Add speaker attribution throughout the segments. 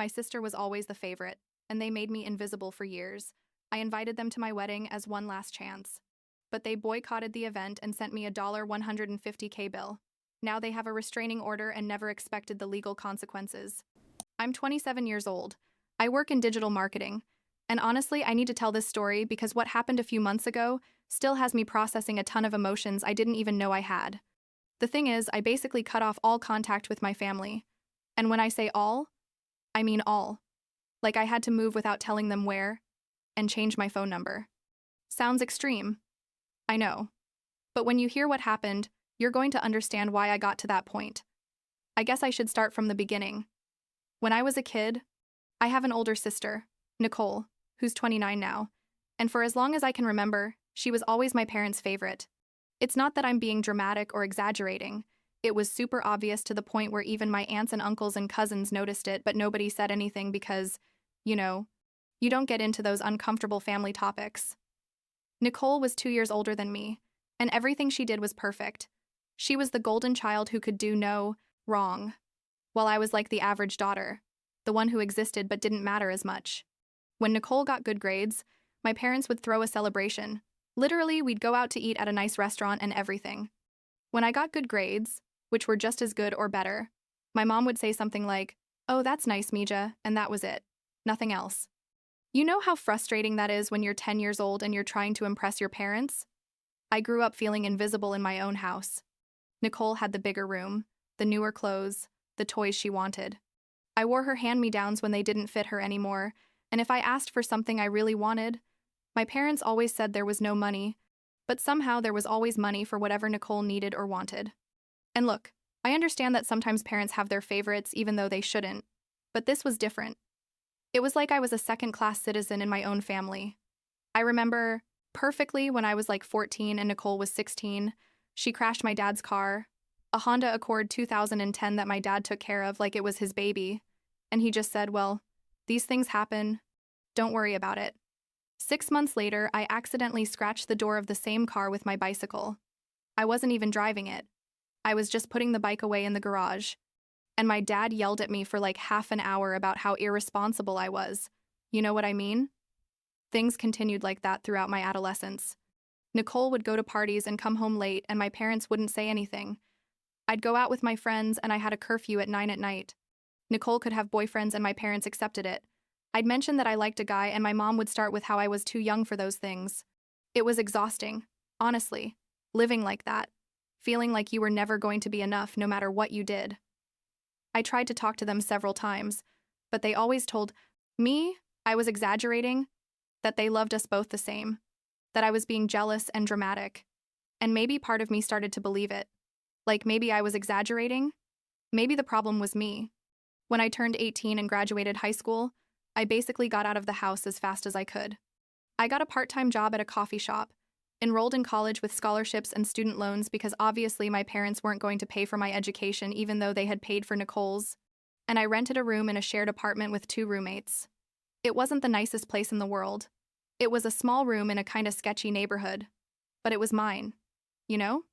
Speaker 1: My sister was always the favorite, and they made me invisible for years. I invited them to my wedding as one last chance. But they boycotted the event and sent me a $150K bill. Now they have a restraining order and never expected the legal consequences. I'm 27 years old. I work in digital marketing. And honestly, I need to tell this story because what happened a few months ago still has me processing a ton of emotions I didn't even know I had. The thing is, I basically cut off all contact with my family. And when I say all, I mean all. Like I had to move without telling them where, and change my phone number. Sounds extreme. I know. But when you hear what happened, you're going to understand why I got to that point. I guess I should start from the beginning. When I was a kid, I have an older sister, Nicole, who's 29 now, and for as long as I can remember, she was always my parents' favorite. It's not that I'm being dramatic or exaggerating. It was super obvious to the point where even my aunts and uncles and cousins noticed it, but nobody said anything because, you don't get into those uncomfortable family topics. Nicole was 2 years older than me, and everything she did was perfect. She was the golden child who could do no wrong, while I was like the average daughter, the one who existed but didn't matter as much. When Nicole got good grades, my parents would throw a celebration. Literally, we'd go out to eat at a nice restaurant and everything. When I got good grades, which were just as good or better, my mom would say something like, "Oh, that's nice, Mija," and that was it. Nothing else. You know how frustrating that is when you're 10 years old and you're trying to impress your parents? I grew up feeling invisible in my own house. Nicole had the bigger room, the newer clothes, the toys she wanted. I wore her hand-me-downs when they didn't fit her anymore, and if I asked for something I really wanted, my parents always said there was no money, but somehow there was always money for whatever Nicole needed or wanted. And look, I understand that sometimes parents have their favorites even though they shouldn't, but this was different. It was like I was a second-class citizen in my own family. I remember perfectly when I was like 14 and Nicole was 16, she crashed my dad's car, a Honda Accord 2010 that my dad took care of like it was his baby, and he just said, "Well, these things happen. Don't worry about it." 6 months later, I accidentally scratched the door of the same car with my bicycle. I wasn't even driving it. I was just putting the bike away in the garage. And my dad yelled at me for like half an hour about how irresponsible I was. You know what I mean? Things continued like that throughout my adolescence. Nicole would go to parties and come home late, and my parents wouldn't say anything. I'd go out with my friends, and I had a curfew at 9 at night. Nicole could have boyfriends, and my parents accepted it. I'd mention that I liked a guy, and my mom would start with how I was too young for those things. It was exhausting, honestly, living like that, feeling like you were never going to be enough no matter what you did. I tried to talk to them several times, but they always told me I was exaggerating, that they loved us both the same, that I was being jealous and dramatic. And maybe part of me started to believe it. Like maybe I was exaggerating? Maybe the problem was me. When I turned 18 and graduated high school, I basically got out of the house as fast as I could. I got a part-time job at a coffee shop, enrolled in college with scholarships and student loans because obviously my parents weren't going to pay for my education even though they had paid for Nicole's, and I rented a room in a shared apartment with 2 roommates. It wasn't the nicest place in the world. It was a small room in a kind of sketchy neighborhood. But it was mine. You know?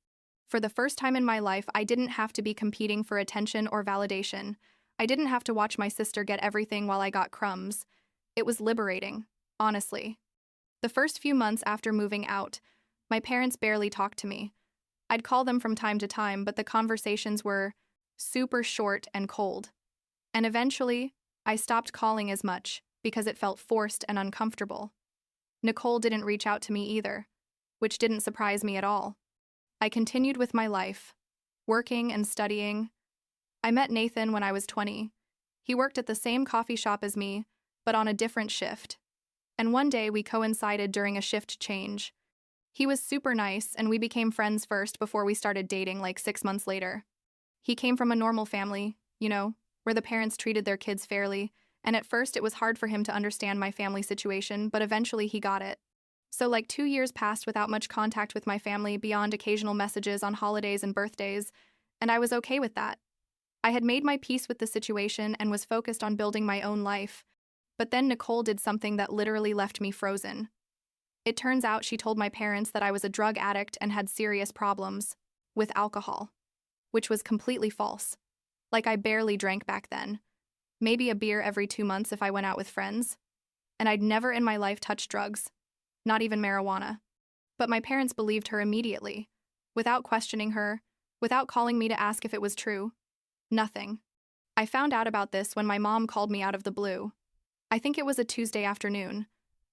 Speaker 1: For the first time in my life, I didn't have to be competing for attention or validation. I didn't have to watch my sister get everything while I got crumbs. It was liberating, honestly. The first few months after moving out, my parents barely talked to me. I'd call them from time to time, but the conversations were super short and cold. And eventually, I stopped calling as much because it felt forced and uncomfortable. Nicole didn't reach out to me either, which didn't surprise me at all. I continued with my life, working and studying. I met Nathan when I was 20. He worked at the same coffee shop as me, but on a different shift. And one day we coincided during a shift change. He was super nice, and we became friends first before we started dating like 6 months later. He came from a normal family, where the parents treated their kids fairly, and at first it was hard for him to understand my family situation, but eventually he got it. So like 2 years passed without much contact with my family beyond occasional messages on holidays and birthdays, and I was okay with that. I had made my peace with the situation and was focused on building my own life, but then Nicole did something that literally left me frozen. It turns out she told my parents that I was a drug addict and had serious problems with alcohol, which was completely false. Like I barely drank back then. maybe a beer every 2 months if I went out with friends. And I'd never in my life touched drugs, not even marijuana. But my parents believed her immediately, without questioning her, without calling me to ask if it was true. Nothing. I found out about this when my mom called me out of the blue. I think it was a Tuesday afternoon.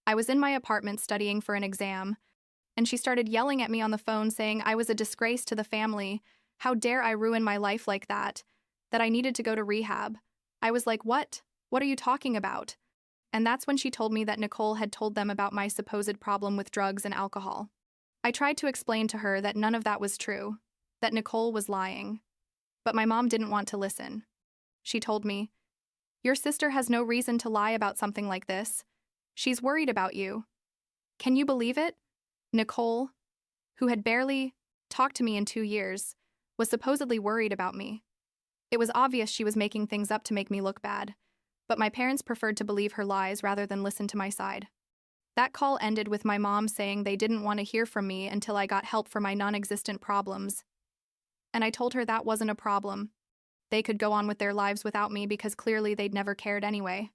Speaker 1: I was in my apartment studying for an exam, and she started yelling at me on the phone saying I was a disgrace to the family. How dare I ruin my life like that I needed to go to rehab. I was like, what? What are you talking about? And that's when she told me that Nicole had told them about my supposed problem with drugs and alcohol. I tried to explain to her that none of that was true, that Nicole was lying. But my mom didn't want to listen. She told me, "Your sister has no reason to lie about something like this. She's worried about you." Can you believe it? Nicole, who had barely talked to me in 2 years, was supposedly worried about me. It was obvious she was making things up to make me look bad, but my parents preferred to believe her lies rather than listen to my side. That call ended with my mom saying they didn't want to hear from me until I got help for my non-existent problems. And I told her that wasn't a problem. They could go on with their lives without me because clearly they'd never cared anyway.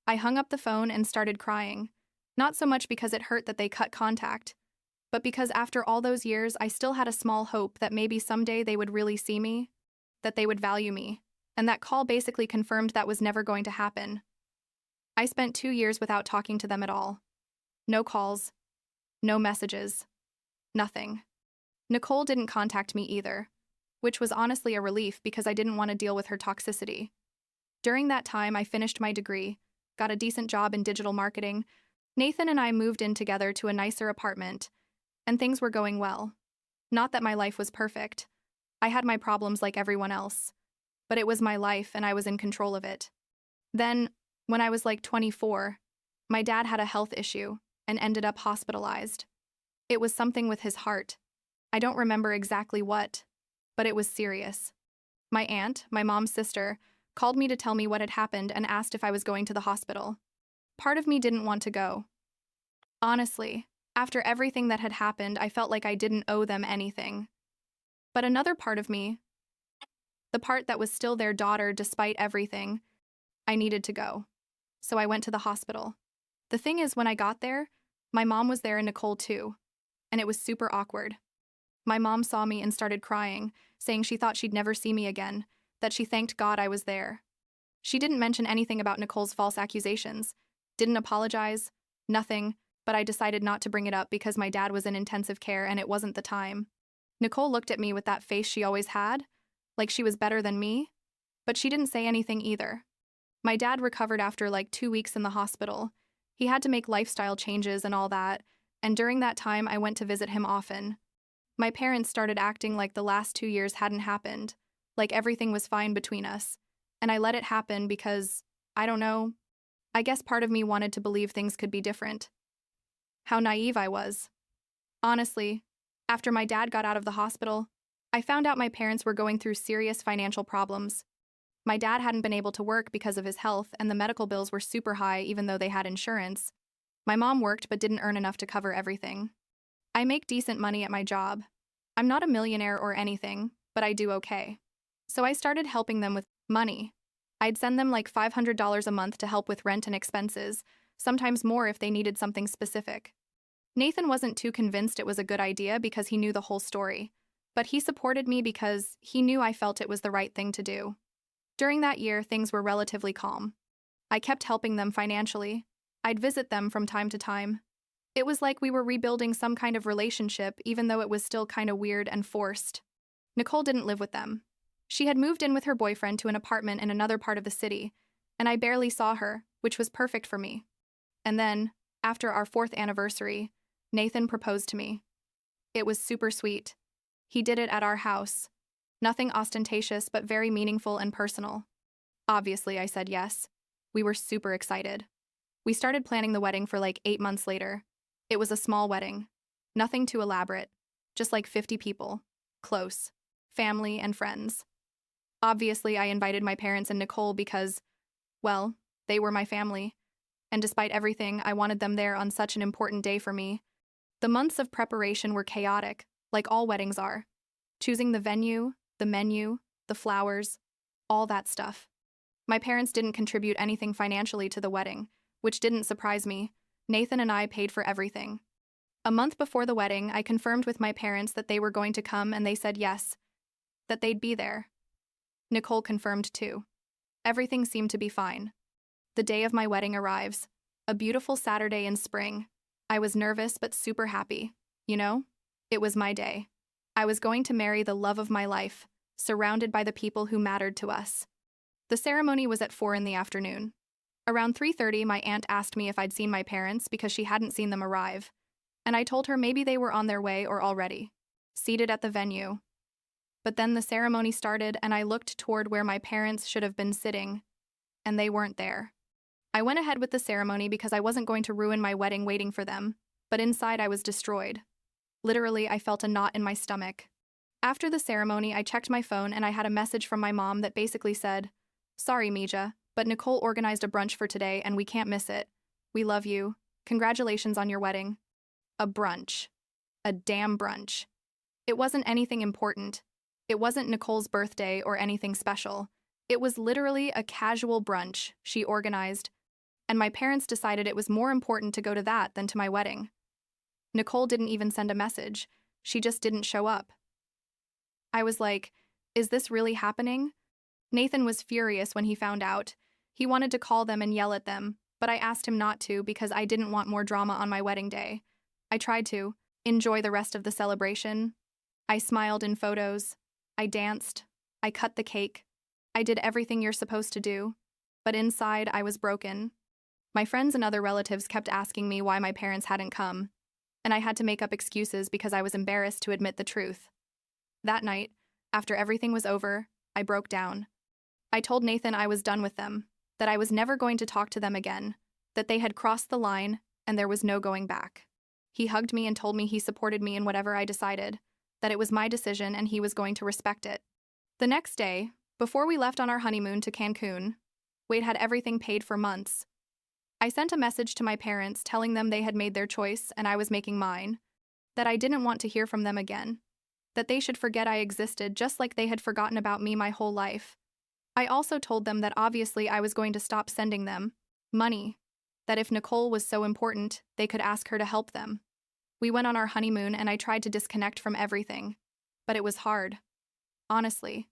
Speaker 1: I hung up the phone and started crying. Not so much because it hurt that they cut contact, but because after all those years I still had a small hope that maybe someday they would really see me, that they would value me, and that call basically confirmed that was never going to happen. I spent 2 years without talking to them at all. No calls, no messages, nothing. Nicole didn't contact me either, which was honestly a relief because I didn't want to deal with her toxicity. During that time, I finished my degree, got a decent job in digital marketing. Nathan and I moved in together to a nicer apartment, and things were going well. Not that my life was perfect. I had my problems like everyone else, but it was my life and I was in control of it. Then, when I was like 24, my dad had a health issue and ended up hospitalized. It was something with his heart. I don't remember exactly what, but it was serious. My aunt, my mom's sister, called me to tell me what had happened and asked if I was going to the hospital. Part of me didn't want to go. Honestly, after everything that had happened, I felt like I didn't owe them anything. But another part of me, the part that was still their daughter despite everything, I needed to go. So I went to the hospital. The thing is, when I got there, my mom was there and Nicole too, and it was super awkward. My mom saw me and started crying, saying she thought she'd never see me again, that she thanked God I was there. She didn't mention anything about Nicole's false accusations, didn't apologize, nothing, but I decided not to bring it up because my dad was in intensive care and it wasn't the time. Nicole looked at me with that face she always had, like she was better than me, but she didn't say anything either. My dad recovered after like 2 weeks in the hospital. He had to make lifestyle changes and all that, and during that time I went to visit him often. My parents started acting like the last 2 years hadn't happened, like everything was fine between us, and I let it happen because, I don't know, I guess part of me wanted to believe things could be different. How naive I was. Honestly, after my dad got out of the hospital, I found out my parents were going through serious financial problems. My dad hadn't been able to work because of his health, and the medical bills were super high even though they had insurance. My mom worked but didn't earn enough to cover everything. I make decent money at my job. I'm not a millionaire or anything, but I do okay. So I started helping them with money. I'd send them like $500 a month to help with rent and expenses, sometimes more if they needed something specific. Nathan wasn't too convinced it was a good idea because he knew the whole story, but he supported me because he knew I felt it was the right thing to do. During that year, things were relatively calm. I kept helping them financially. I'd visit them from time to time. It was like we were rebuilding some kind of relationship, even though it was still kind of weird and forced. Nicole didn't live with them. She had moved in with her boyfriend to an apartment in another part of the city, and I barely saw her, which was perfect for me. And then, after our 4th anniversary, Nathan proposed to me. It was super sweet. He did it at our house. Nothing ostentatious, but very meaningful and personal. Obviously, I said yes. We were super excited. We started planning the wedding for like 8 months later. It was a small wedding. Nothing too elaborate. Just like 50 people. Close. Family and friends. Obviously, I invited my parents and Nicole because, well, they were my family. And despite everything, I wanted them there on such an important day for me. The months of preparation were chaotic, like all weddings are. Choosing the venue, the menu, the flowers, all that stuff. My parents didn't contribute anything financially to the wedding, which didn't surprise me. Nathan and I paid for everything. A month before the wedding, I confirmed with my parents that they were going to come and they said yes, that they'd be there. Nicole confirmed too. Everything seemed to be fine. The day of my wedding arrives. A beautiful Saturday in spring. I was nervous but super happy. You know? It was my day. I was going to marry the love of my life, surrounded by the people who mattered to us. The ceremony was at 4 in the afternoon. Around 3:30, my aunt asked me if I'd seen my parents because she hadn't seen them arrive, and I told her maybe they were on their way or already, seated at the venue. But then the ceremony started and I looked toward where my parents should have been sitting, and they weren't there. I went ahead with the ceremony because I wasn't going to ruin my wedding waiting for them, but inside I was destroyed. Literally, I felt a knot in my stomach. After the ceremony, I checked my phone and I had a message from my mom that basically said, "Sorry, Mija, but Nicole organized a brunch for today and we can't miss it. We love you. Congratulations on your wedding." A brunch. A damn brunch. It wasn't anything important. It wasn't Nicole's birthday or anything special. It was literally a casual brunch she organized, and my parents decided it was more important to go to that than to my wedding. Nicole didn't even send a message. She just didn't show up. I was like, is this really happening? Nathan was furious when he found out. He wanted to call them and yell at them, but I asked him not to because I didn't want more drama on my wedding day. I tried to enjoy the rest of the celebration. I smiled in photos. I danced. I cut the cake. I did everything you're supposed to do. But inside, I was broken. My friends and other relatives kept asking me why my parents hadn't come, and I had to make up excuses because I was embarrassed to admit the truth. That night, after everything was over, I broke down. I told Nathan I was done with them, that I was never going to talk to them again, that they had crossed the line and there was no going back. He hugged me and told me he supported me in whatever I decided, that it was my decision and he was going to respect it. The next day, before we left on our honeymoon to Cancun, Wade had everything paid for months. I sent a message to my parents telling them they had made their choice and I was making mine, that I didn't want to hear from them again, that they should forget I existed just like they had forgotten about me my whole life. I also told them that obviously I was going to stop sending them money, that if Nicole was so important, they could ask her to help them. We went on our honeymoon and I tried to disconnect from everything, but it was hard. Honestly.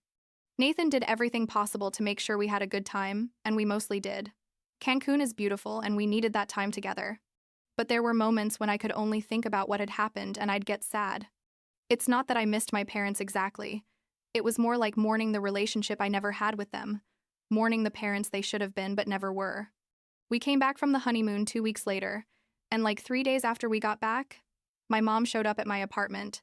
Speaker 1: Nathan did everything possible to make sure we had a good time, and we mostly did. Cancun is beautiful and we needed that time together. But there were moments when I could only think about what had happened and I'd get sad. It's not that I missed my parents exactly. It was more like mourning the relationship I never had with them, mourning the parents they should have been but never were. We came back from the honeymoon 2 weeks later, and like 3 days after we got back, my mom showed up at my apartment.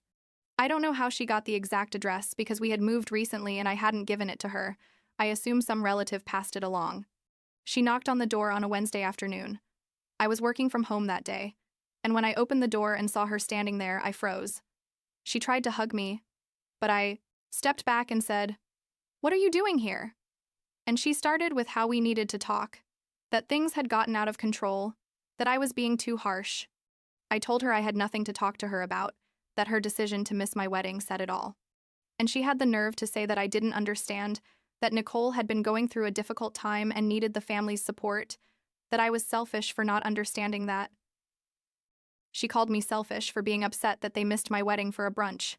Speaker 1: I don't know how she got the exact address because we had moved recently and I hadn't given it to her. I assume some relative passed it along. She knocked on the door on a Wednesday afternoon. I was working from home that day, and when I opened the door and saw her standing there, I froze. She tried to hug me, but I stepped back and said, "What are you doing here?" And she started with how we needed to talk, that things had gotten out of control, that I was being too harsh. I told her I had nothing to talk to her about, that her decision to miss my wedding said it all. And she had the nerve to say that I didn't understand, that Nicole had been going through a difficult time and needed the family's support, that I was selfish for not understanding that. She called me selfish for being upset that they missed my wedding for a brunch.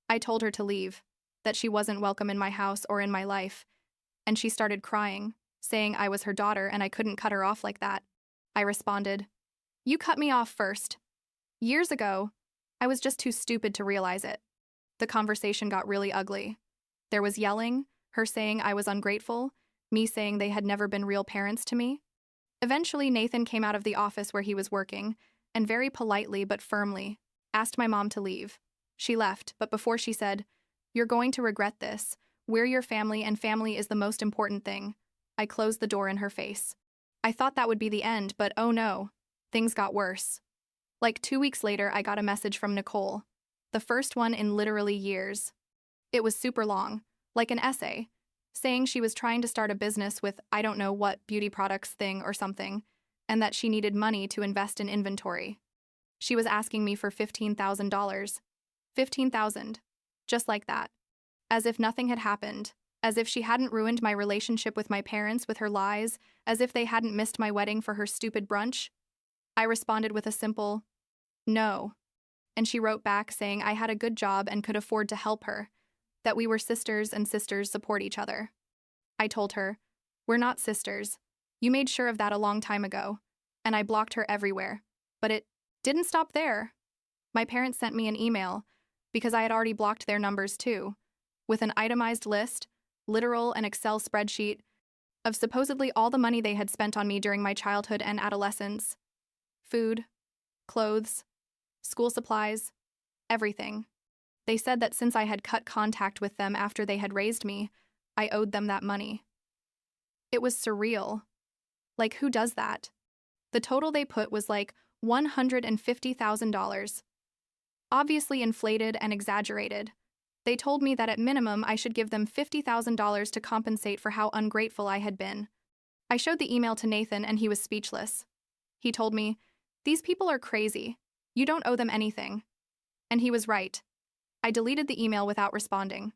Speaker 1: I told her to leave, that she wasn't welcome in my house or in my life, and she started crying, saying I was her daughter and I couldn't cut her off like that. I responded, "You cut me off first. Years ago, I was just too stupid to realize it." The conversation got really ugly. There was yelling, her saying I was ungrateful, me saying they had never been real parents to me. Eventually, Nathan came out of the office where he was working, and very politely but firmly asked my mom to leave. She left, but before she said, "You're going to regret this. We're your family and family is the most important thing," I closed the door in her face. I thought that would be the end, but oh no, things got worse. Like 2 weeks later, I got a message from Nicole, the first one in literally years. It was super long, like an essay, saying she was trying to start a business with I don't know what beauty products thing or something, and that she needed money to invest in inventory. She was asking me for $15,000. $15,000. Just like that. As if nothing had happened, as if she hadn't ruined my relationship with my parents with her lies, as if they hadn't missed my wedding for her stupid brunch. I responded with a simple, no. And she wrote back saying I had a good job and could afford to help her, that we were sisters and sisters support each other. I told her, we're not sisters. You made sure of that a long time ago. And I blocked her everywhere. But it didn't stop there. My parents sent me an email, because I had already blocked their numbers too, with an itemized list, literal and Excel spreadsheet, of supposedly all the money they had spent on me during my childhood and adolescence. Food, clothes, school supplies, everything. They said that since I had cut contact with them after they had raised me, I owed them that money. It was surreal. Like, who does that? The total they put was like $150,000. Obviously inflated and exaggerated. They told me that at minimum I should give them $50,000 to compensate for how ungrateful I had been. I showed the email to Nathan and he was speechless. He told me, "These people are crazy. You don't owe them anything." And he was right. I deleted the email without responding.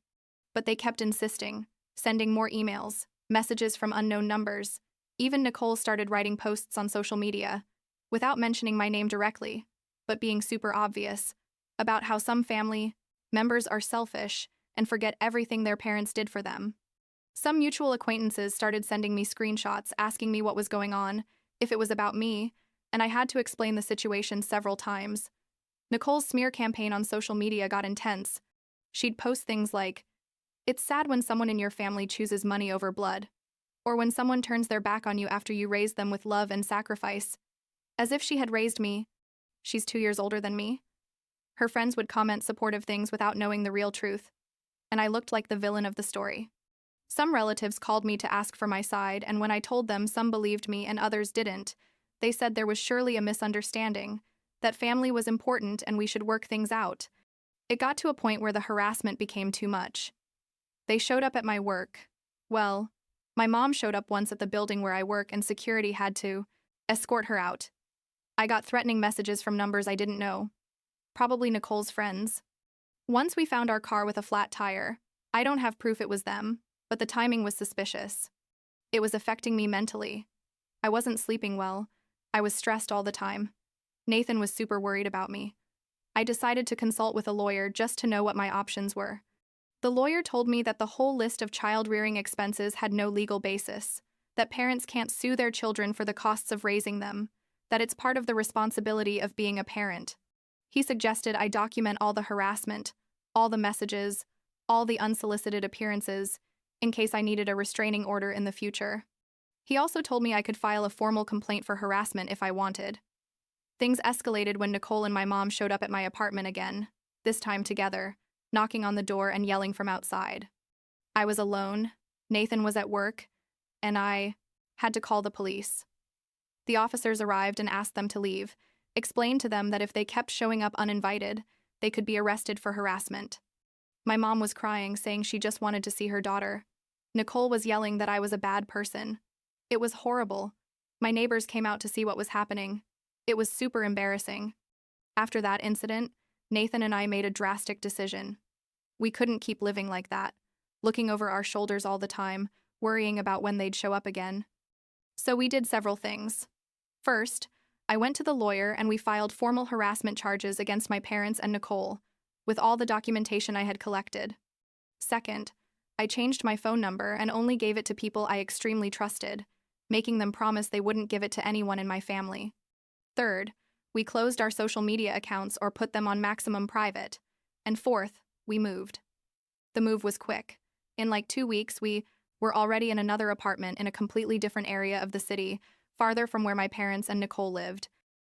Speaker 1: But they kept insisting, sending more emails, messages from unknown numbers. Even Nicole started writing posts on social media, without mentioning my name directly, but being super obvious, about how some family members are selfish and forget everything their parents did for them. Some mutual acquaintances started sending me screenshots asking me what was going on, if it was about me, and I had to explain the situation several times. Nicole's smear campaign on social media got intense. She'd post things like, "It's sad when someone in your family chooses money over blood," or when someone turns their back on you after you raised them with love and sacrifice. As if she had raised me. She's 2 years older than me. Her friends would comment supportive things without knowing the real truth, and I looked like the villain of the story. Some relatives called me to ask for my side, and when I told them, some believed me and others didn't. They said there was surely a misunderstanding, that family was important and we should work things out. It got to a point where the harassment became too much. They showed up at my work. Well, my mom showed up once at the building where I work and security had to escort her out. I got threatening messages from numbers I didn't know. Probably Nicole's friends. Once we found our car with a flat tire. I don't have proof it was them, but the timing was suspicious. It was affecting me mentally. I wasn't sleeping well. I was stressed all the time. Nathan was super worried about me. I decided to consult with a lawyer just to know what my options were. The lawyer told me that the whole list of child-rearing expenses had no legal basis, that parents can't sue their children for the costs of raising them, that it's part of the responsibility of being a parent. He suggested I document all the harassment, all the messages, all the unsolicited appearances, in case I needed a restraining order in the future. He also told me I could file a formal complaint for harassment if I wanted. Things escalated when Nicole and my mom showed up at my apartment again, this time together, knocking on the door and yelling from outside. I was alone, Nathan was at work, and I had to call the police. The officers arrived and asked them to leave, explained to them that if they kept showing up uninvited, they could be arrested for harassment. My mom was crying, saying she just wanted to see her daughter. Nicole was yelling that I was a bad person. It was horrible. My neighbors came out to see what was happening. It was super embarrassing. After that incident, Nathan and I made a drastic decision. We couldn't keep living like that, looking over our shoulders all the time, worrying about when they'd show up again. So we did several things. First, I went to the lawyer and we filed formal harassment charges against my parents and Nicole, with all the documentation I had collected. Second, I changed my phone number and only gave it to people I extremely trusted, making them promise they wouldn't give it to anyone in my family. Third, we closed our social media accounts or put them on maximum private. And fourth, we moved. The move was quick. In like 2 weeks, we were already in another apartment in a completely different area of the city, farther from where my parents and Nicole lived.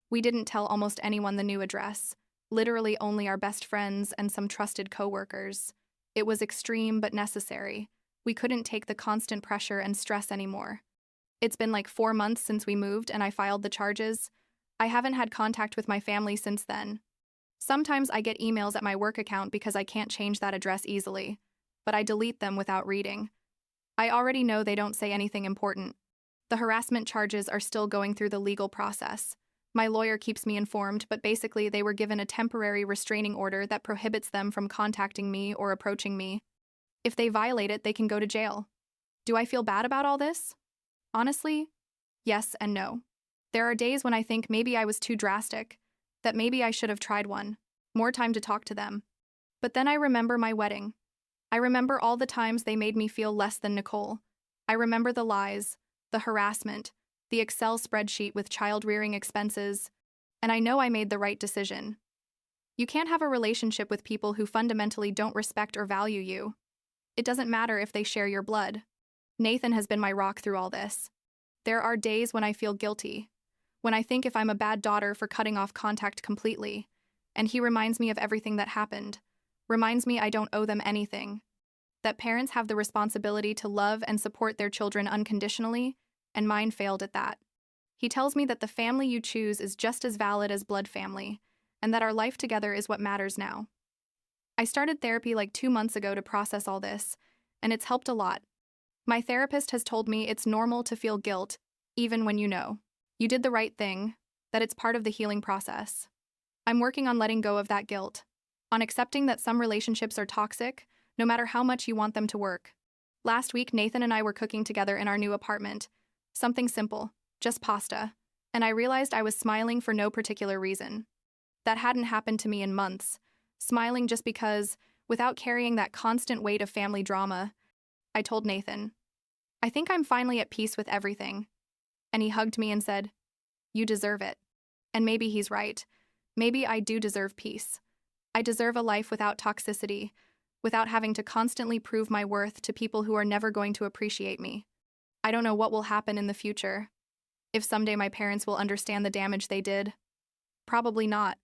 Speaker 1: We didn't tell almost anyone the new address, literally only our best friends and some trusted coworkers. It was extreme but necessary. We couldn't take the constant pressure and stress anymore. It's been like 4 months since we moved and I filed the charges. I haven't had contact with my family since then. Sometimes I get emails at my work account because I can't change that address easily, but I delete them without reading. I already know they don't say anything important. The harassment charges are still going through the legal process. My lawyer keeps me informed, but basically they were given a temporary restraining order that prohibits them from contacting me or approaching me. If they violate it, they can go to jail. Do I feel bad about all this? Honestly, yes and no. There are days when I think maybe I was too drastic, that maybe I should have tried more time to talk to them. But then I remember my wedding. I remember all the times they made me feel less than Nicole. I remember the lies, the harassment, the Excel spreadsheet with child-rearing expenses, and I know I made the right decision. You can't have a relationship with people who fundamentally don't respect or value you. It doesn't matter if they share your blood. Nathan has been my rock through all this. There are days when I feel guilty, when I think if I'm a bad daughter for cutting off contact completely, and he reminds me of everything that happened, reminds me I don't owe them anything, that parents have the responsibility to love and support their children unconditionally, and mine failed at that. He tells me that the family you choose is just as valid as blood family, and that our life together is what matters now. I started therapy like 2 months ago to process all this, and it's helped a lot. My therapist has told me it's normal to feel guilt, even when you know you did the right thing, that it's part of the healing process. I'm working on letting go of that guilt, on accepting that some relationships are toxic, no matter how much you want them to work. Last week, Nathan and I were cooking together in our new apartment. Something simple, just pasta, and I realized I was smiling for no particular reason. That hadn't happened to me in months, smiling just because, without carrying that constant weight of family drama. I told Nathan, I think I'm finally at peace with everything. And he hugged me and said, you deserve it. And maybe he's right. Maybe I do deserve peace. I deserve a life without toxicity, without having to constantly prove my worth to people who are never going to appreciate me. I don't know what will happen in the future. If someday my parents will understand the damage they did. Probably not.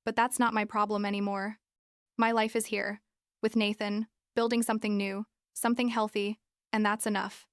Speaker 1: But that's not my problem anymore. My life is here, with Nathan, building something new, something healthy, and that's enough.